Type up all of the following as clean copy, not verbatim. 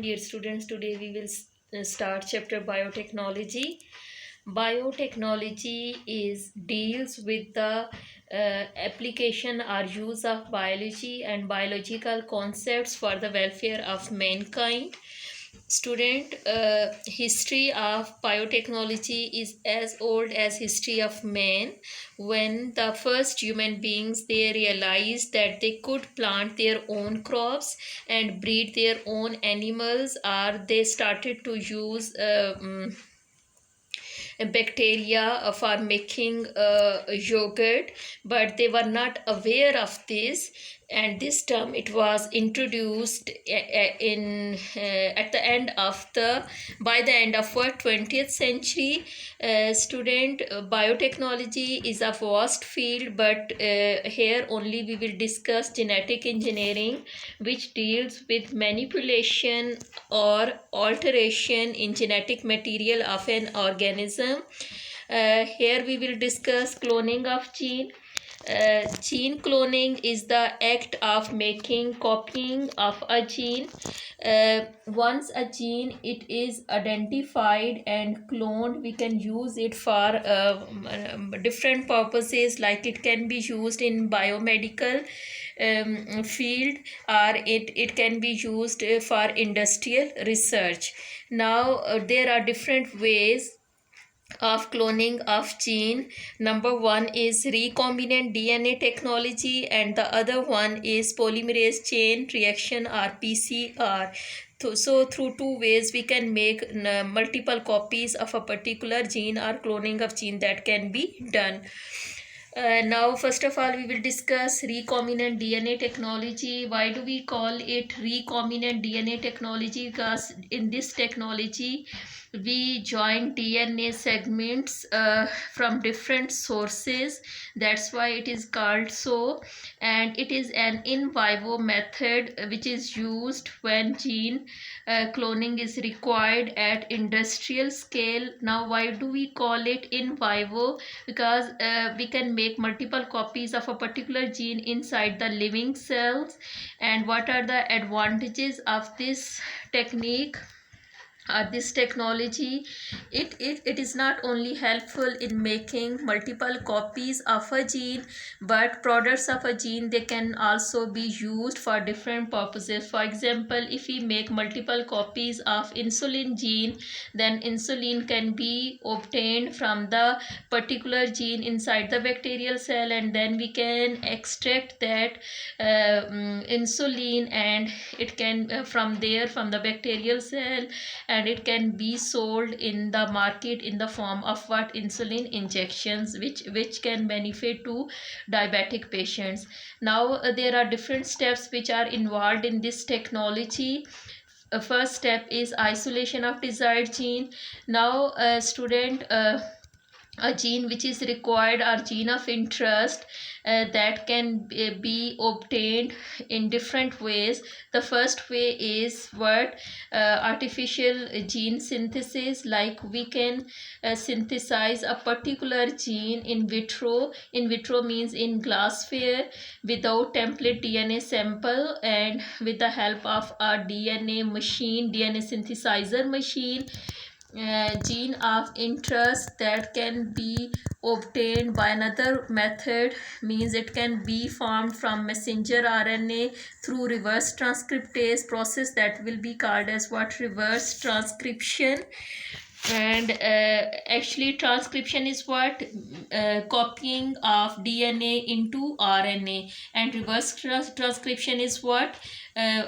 Dear students, today we will start chapter biotechnology. Biotechnology deals with the application or use of biology and biological concepts for the welfare of mankind. Student, history of biotechnology is as old as history of man. When the first human beings, they realized that they could plant their own crops and breed their own animals, or they started to use bacteria for making yogurt, but they were not aware of this. And this term, it was introduced in at the end of the by the end of our 20th century. Student, biotechnology is a vast field, but here only we will discuss genetic engineering, which deals with manipulation or alteration in genetic material of an organism. Here we will discuss cloning of gene. Gene cloning is the act of making copying of a gene. Once a gene it is identified and cloned, we can use it for different purposes, like it can be used in biomedical field, or it can be used for industrial research. Now there are different ways of cloning of gene. Number one is recombinant DNA technology, and the other one is polymerase chain reaction, or PCR. So through two ways we can make multiple copies of a particular gene, or cloning of gene that can be done. Now, first of all, we will discuss recombinant DNA technology. Why do we call it recombinant DNA technology? Because in this technology, we join DNA segments from different sources. That's why it is called so. And it is an in vivo method which is used when gene cloning is required at industrial scale. Now, why do we call it in vivo? Because we can make multiple copies of a particular gene inside the living cells. And what are the advantages of this technique? This technology, it is not only helpful in making multiple copies of a gene, but products of a gene, they can also be used for different purposes. For example, if we make multiple copies of insulin gene, then insulin can be obtained from the particular gene inside the bacterial cell, and then we can extract that insulin, and it can from the bacterial cell, and it can be sold in the market in the form of what, insulin injections, which can benefit to diabetic patients. Now there are different steps which are involved in this technology. First step is isolation of desired gene. Now student, a gene which is required, or gene of interest, that can be obtained in different ways. The first way is what, artificial gene synthesis. Like we can synthesize a particular gene in vitro. In vitro means in glassware, without template DNA sample, and with the help of a DNA machine, DNA synthesizer machine. Gene of interest that can be obtained by another method, means it can be formed from messenger RNA through reverse transcriptase process, that will be called as what, reverse transcription. And actually transcription is what, copying of DNA into RNA, and reverse transcription is what,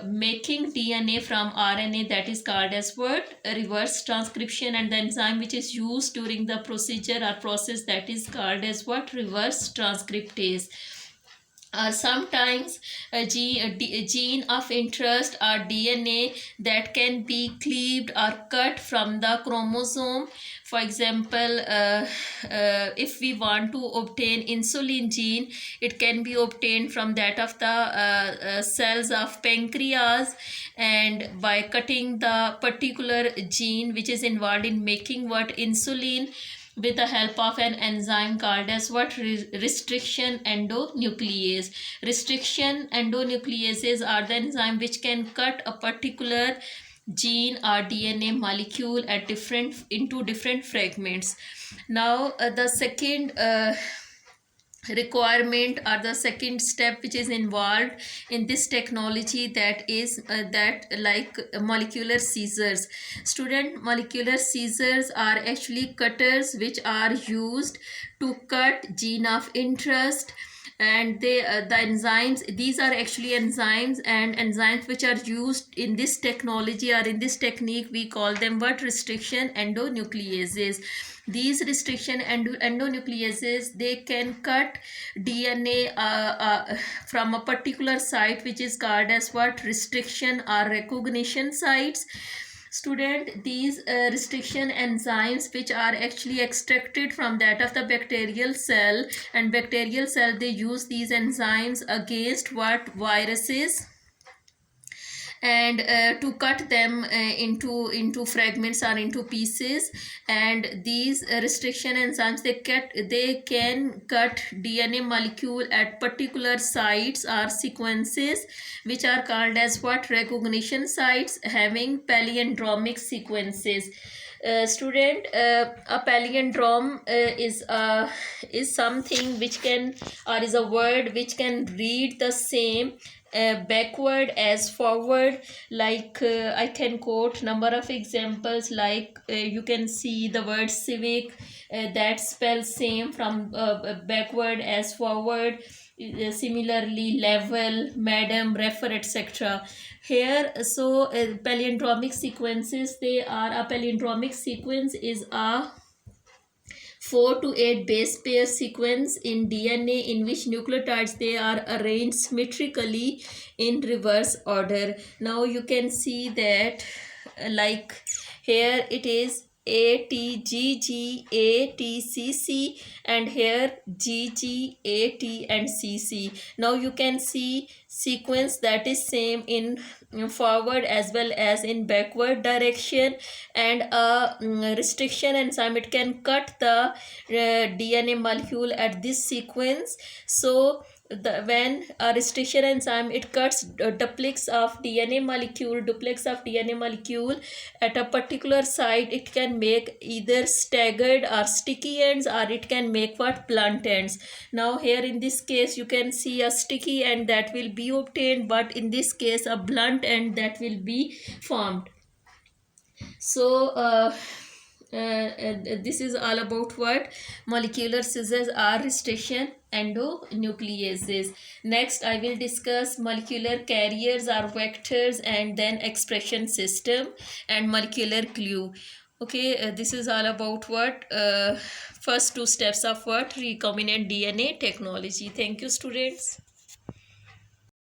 making DNA from RNA, that is called as what, reverse transcription. And the enzyme which is used during the procedure or process, that is called as what, reverse transcriptase. Sometimes a gene of interest, or DNA, that can be cleaved or cut from the chromosome. For example, if we want to obtain insulin gene, it can be obtained from that of the cells of pancreas, and by cutting the particular gene which is involved in making what, insulin, with the help of an enzyme called as what, restriction endonuclease. Restriction endonucleases are the enzyme which can cut a particular gene or DNA molecule at into different fragments. Now the second requirement or the second step which is involved in this technology, that is that like molecular scissors. Student, molecular scissors are actually cutters which are used to cut gene of interest, and they the enzymes, these are actually enzymes, and enzymes which are used in this technology or in this technique, we call them what? Restriction endonucleases. These restriction endonucleases, they can cut DNA from a particular site which is called as what? Restriction or recognition sites. Student, these restriction enzymes which are actually extracted from that of the bacterial cell, and bacterial cell, they use these enzymes against what? Viruses, and to cut them into fragments or into pieces. And these restriction enzymes, they can cut DNA molecule at particular sites or sequences which are called as what? Recognition sites having palindromic sequences. Student, a palindrome is something which can, or is a word which can read the same backward as forward. Like I can quote number of examples, like you can see the word civic, that spells same from backward as forward. Similarly, level, madam, refer, etc. Here, so palindromic sequences, they are, a palindromic sequence is a 4 to 8 base pair sequence in DNA in which nucleotides, they are arranged symmetrically in reverse order. Now you can see that like here it is A T G G A T C C, and here G G A T and C C. Now you can see sequence that is same in forward as well as in backward direction, and a restriction enzyme, it can cut the DNA molecule at this sequence. So when a restriction enzyme, it cuts duplex of DNA molecule at a particular site, it can make either staggered or sticky ends, or it can make what? Blunt ends. Now here in this case you can see a sticky end that will be obtained, but in this case a blunt end that will be formed. So this is all about what? Molecular scissors are restriction endonucleases. Next I will discuss molecular carriers or vectors, and then expression system and molecular glue. Okay, this is all about what? First two steps of what? Recombinant DNA technology. Thank you, students.